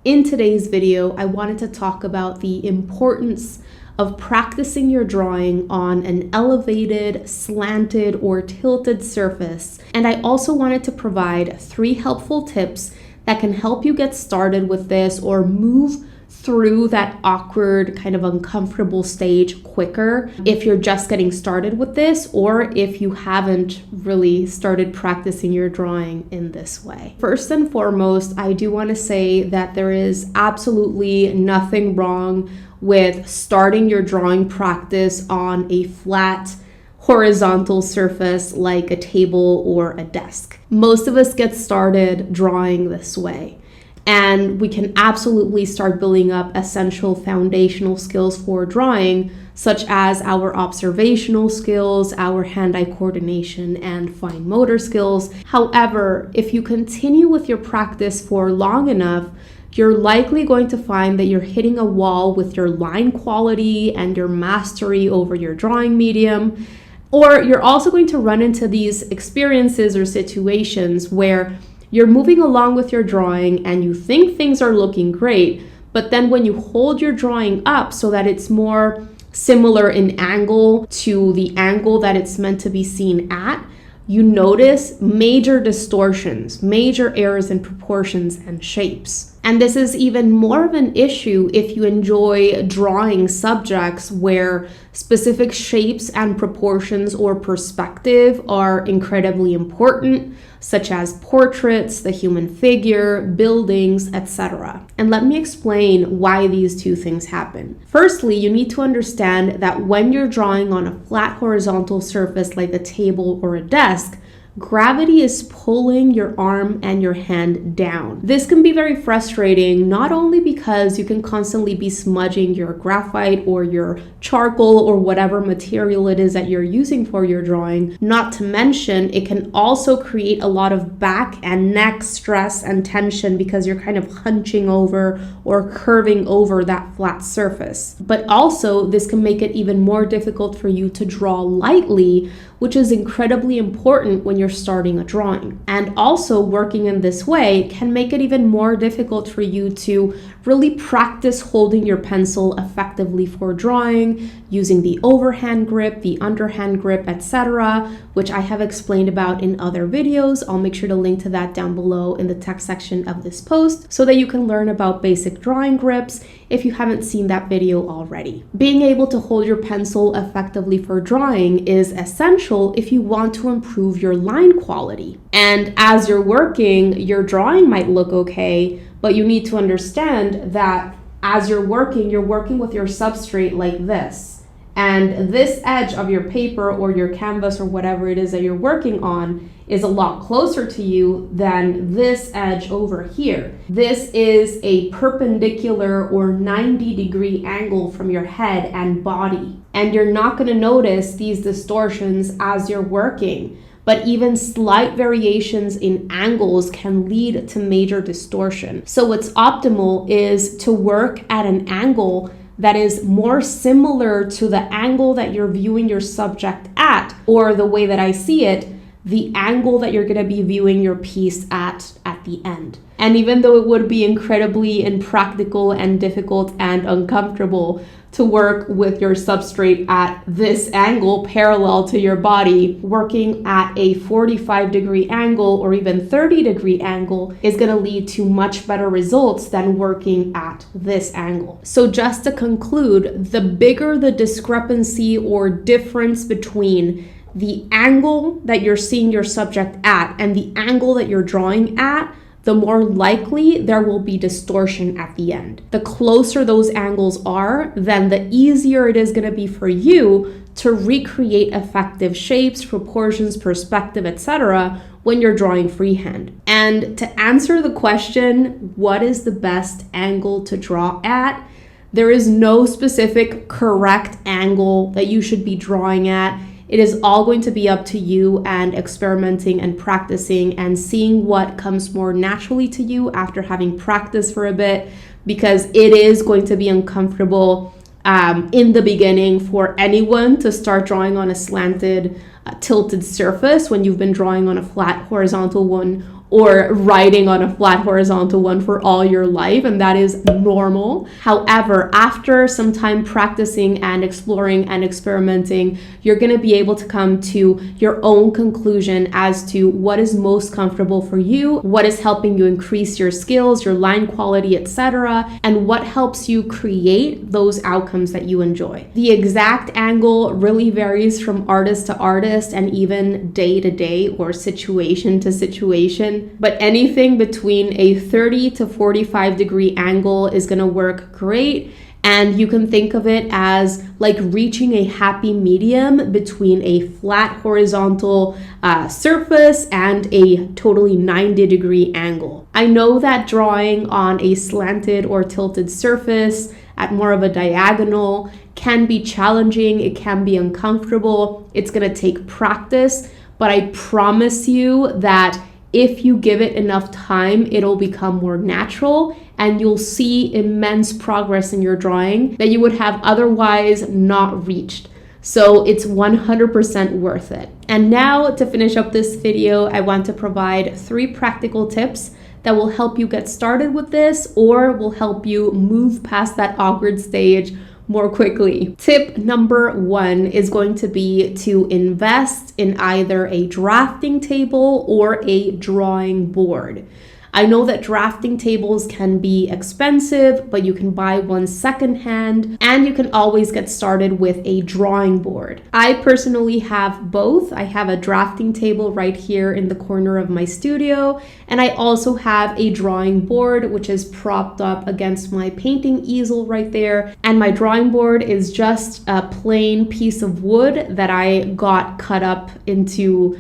In today's video, I wanted to talk about the importance of practicing your drawing on an elevated, slanted, or tilted surface. And I also wanted to provide 3 helpful tips that can help you get started with this or move through that awkward, kind of uncomfortable stage quicker if you're just getting started with this or if you haven't really started practicing your drawing in this way. First and foremost, I do want to say that there is absolutely nothing wrong with starting your drawing practice on a flat, horizontal surface like a table or a desk. Most of us get started drawing this way. And we can absolutely start building up essential foundational skills for drawing, such as our observational skills, our hand-eye coordination, and fine motor skills. However, if you continue with your practice for long enough, you're likely going to find that you're hitting a wall with your line quality and your mastery over your drawing medium. Or you're also going to run into these experiences or situations where you're moving along with your drawing and you think things are looking great, but then when you hold your drawing up so that it's more similar in angle to the angle that it's meant to be seen at, you notice major distortions, major errors in proportions and shapes. And this is even more of an issue if you enjoy drawing subjects where specific shapes and proportions or perspective are incredibly important, such as portraits, the human figure, buildings, etc. And let me explain why these two things happen. Firstly, you need to understand that when you're drawing on a flat horizontal surface like a table or a desk, gravity is pulling your arm and your hand down. This can be very frustrating, not only because you can constantly be smudging your graphite or your charcoal or whatever material it is that you're using for your drawing, not to mention it can also create a lot of back and neck stress and tension because you're kind of hunching over or curving over that flat surface. But also, this can make it even more difficult for you to draw lightly, which is incredibly important when you're starting a drawing. And also, working in this way can make it even more difficult for you to really practice holding your pencil effectively for drawing, using the overhand grip, the underhand grip, etc., which I have explained about in other videos. I'll make sure to link to that down below in the text section of this post so that you can learn about basic drawing grips if you haven't seen that video already. Being able to hold your pencil effectively for drawing is essential if you want to improve your line quality. And as you're working, your drawing might look okay, but you need to understand that as you're working with your substrate like this. And this edge of your paper or your canvas or whatever it is that you're working on is a lot closer to you than this edge over here. This is a perpendicular or 90-degree angle from your head and body. And you're not going to notice these distortions as you're working. But even slight variations in angles can lead to major distortion. So what's optimal is to work at an angle that is more similar to the angle that you're viewing your subject at, or the way that I see it, the angle that you're going to be viewing your piece at the end. And even though it would be incredibly impractical and difficult and uncomfortable to work with your substrate at this angle parallel to your body, working at a 45-degree angle or even 30-degree angle is going to lead to much better results than working at this angle. So just to conclude, the bigger the discrepancy or difference between the angle that you're seeing your subject at and the angle that you're drawing at, the more likely there will be distortion at the end. The closer those angles are, then the easier it is going to be for you to recreate effective shapes, proportions, perspective, etc. when you're drawing freehand. And to answer the question, what is the best angle to draw at? There is no specific correct angle that you should be drawing at. It is all going to be up to you and experimenting and practicing and seeing what comes more naturally to you after having practiced for a bit, because it is going to be uncomfortable in the beginning for anyone to start drawing on a slanted, tilted surface when you've been drawing on a flat horizontal one or writing on a flat horizontal one for all your life, and that is normal. However, after some time practicing and exploring and experimenting, you're going to be able to come to your own conclusion as to what is most comfortable for you, what is helping you increase your skills, your line quality, etc., and what helps you create those outcomes that you enjoy. The exact angle really varies from artist to artist and even day to day or situation to situation, but anything between a 30 to 45 degree angle is going to work great. And you can think of it as like reaching a happy medium between a flat horizontal surface and a totally 90 degree angle. I know that drawing on a slanted or tilted surface at more of a diagonal can be challenging, it can be uncomfortable, it's going to take practice, but I promise you that if you give it enough time, it'll become more natural and you'll see immense progress in your drawing that you would have otherwise not reached. So it's 100% worth it. And now to finish up this video, I want to provide 3 practical tips that will help you get started with this or will help you move past that awkward stage more quickly. Tip number 1 is going to be to invest in either a drafting table or a drawing board. I know that drafting tables can be expensive, but you can buy one secondhand, and you can always get started with a drawing board. I personally have both. I have a drafting table right here in the corner of my studio, and I also have a drawing board, which is propped up against my painting easel right there. And my drawing board is just a plain piece of wood that I got cut up into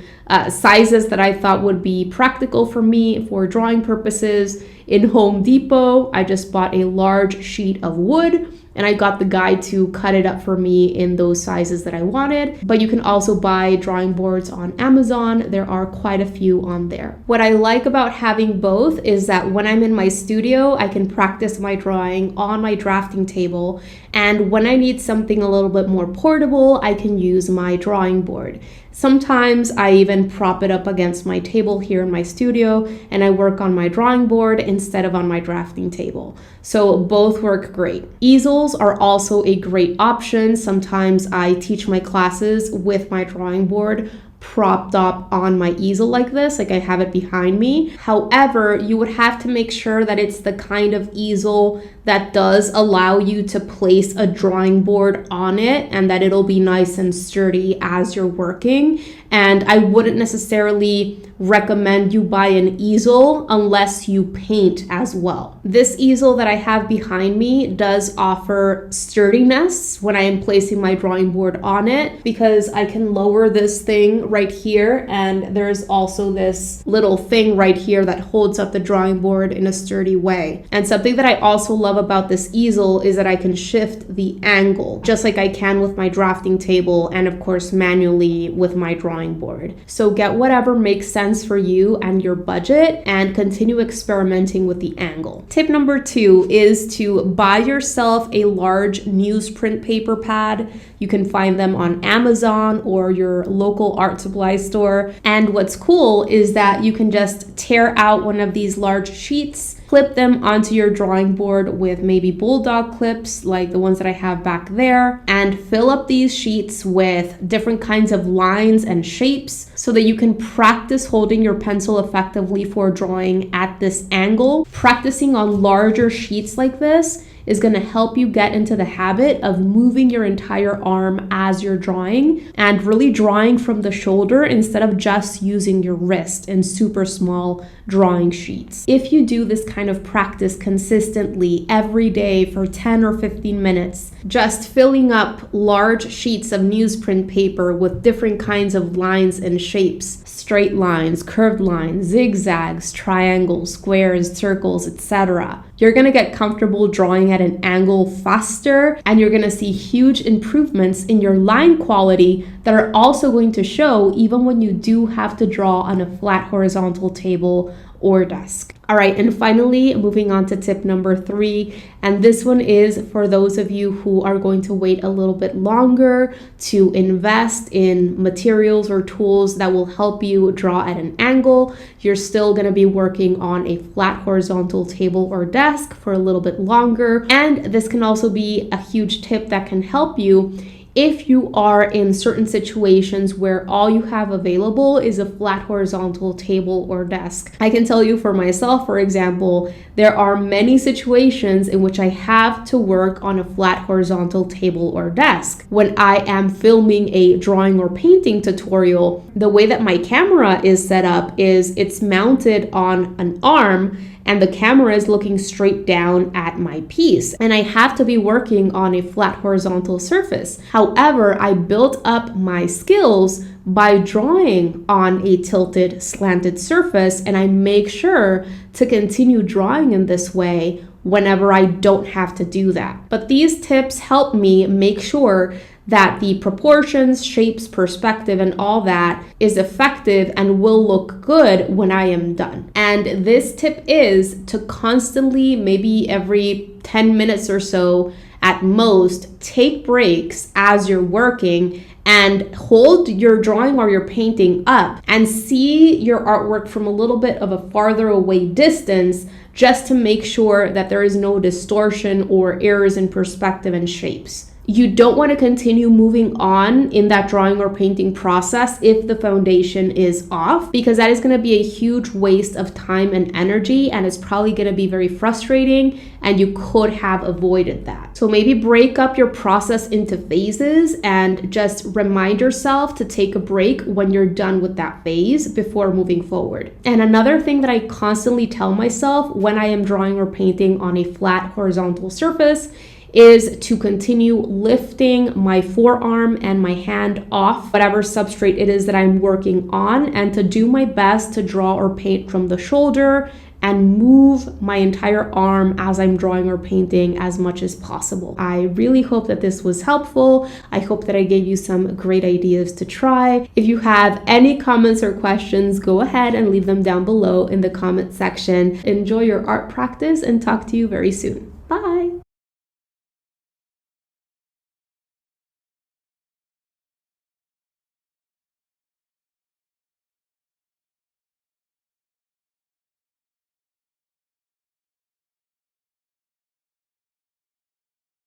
sizes that I thought would be practical for me for drawing purposes. In Home Depot, I just bought a large sheet of wood and I got the guy to cut it up for me in those sizes that I wanted. But you can also buy drawing boards on Amazon. There are quite a few on there. What I like about having both is that when I'm in my studio, I can practice my drawing on my drafting table. And when I need something a little bit more portable, I can use my drawing board. Sometimes I even prop it up against my table here in my studio and I work on my drawing board instead of on my drafting table. So both work great. Easels are also a great option. Sometimes I teach my classes with my drawing board propped up on my easel like this, like I have it behind me. However, you would have to make sure that it's the kind of easel that does allow you to place a drawing board on it and that it'll be nice and sturdy as you're working. And I wouldn't necessarily recommend you buy an easel unless you paint as well. This easel that I have behind me does offer sturdiness when I am placing my drawing board on it because I can lower this thing right here, and there's also this little thing right here that holds up the drawing board in a sturdy way. And something that I also love about this easel is that I can shift the angle just like I can with my drafting table and of course manually with my drawing board. So get whatever makes sense for you and your budget and continue experimenting with the angle. Tip number 2 is to buy yourself a large newsprint paper pad. You can find them on Amazon or your local art supply store. And what's cool is that you can just tear out one of these large sheets, clip them onto your drawing board with maybe bulldog clips like the ones that I have back there, and fill up these sheets with different kinds of lines and shapes so that you can practice holding your pencil effectively for drawing at this angle. Practicing on larger sheets like this is going to help you get into the habit of moving your entire arm as you're drawing and really drawing from the shoulder instead of just using your wrist in super small drawing sheets. If you do this kind of practice consistently every day for 10 or 15 minutes, just filling up large sheets of newsprint paper with different kinds of lines and shapes, straight lines, curved lines, zigzags, triangles, squares, circles, etc., you're going to get comfortable drawing at an angle faster, and you're going to see huge improvements in your line quality that are also going to show even when you do have to draw on a flat horizontal table or desk. All right, and finally, moving on to tip number 3, and this one is for those of you who are going to wait a little bit longer to invest in materials or tools that will help you draw at an angle. You're still going to be working on a flat horizontal table or desk for a little bit longer, and this can also be a huge tip that can help you if you are in certain situations where all you have available is a flat horizontal table or desk. I can tell you for myself, for example, there are many situations in which I have to work on a flat horizontal table or desk. When I am filming a drawing or painting tutorial, the way that my camera is set up is it's mounted on an arm, and the camera is looking straight down at my piece, and I have to be working on a flat horizontal surface. However, I built up my skills by drawing on a tilted, slanted surface, and I make sure to continue drawing in this way whenever I don't have to do that. But these tips help me make sure that the proportions, shapes, perspective, and all that is effective and will look good when I am done. And this tip is to constantly, maybe every 10 minutes or so at most, take breaks as you're working and hold your drawing or your painting up and see your artwork from a little bit of a farther away distance, just to make sure that there is no distortion or errors in perspective and shapes. You don't want to continue moving on in that drawing or painting process if the foundation is off, because that is going to be a huge waste of time and energy, and it's probably going to be very frustrating, and you could have avoided that. So maybe break up your process into phases and just remind yourself to take a break when you're done with that phase before moving forward. And another thing that I constantly tell myself when I am drawing or painting on a flat horizontal surface is to continue lifting my forearm and my hand off whatever substrate it is that I'm working on, and to do my best to draw or paint from the shoulder and move my entire arm as I'm drawing or painting as much as possible. I really hope that this was helpful. I hope that I gave you some great ideas to try. If you have any comments or questions, go ahead and leave them down below in the comment section. Enjoy your art practice and talk to you very soon.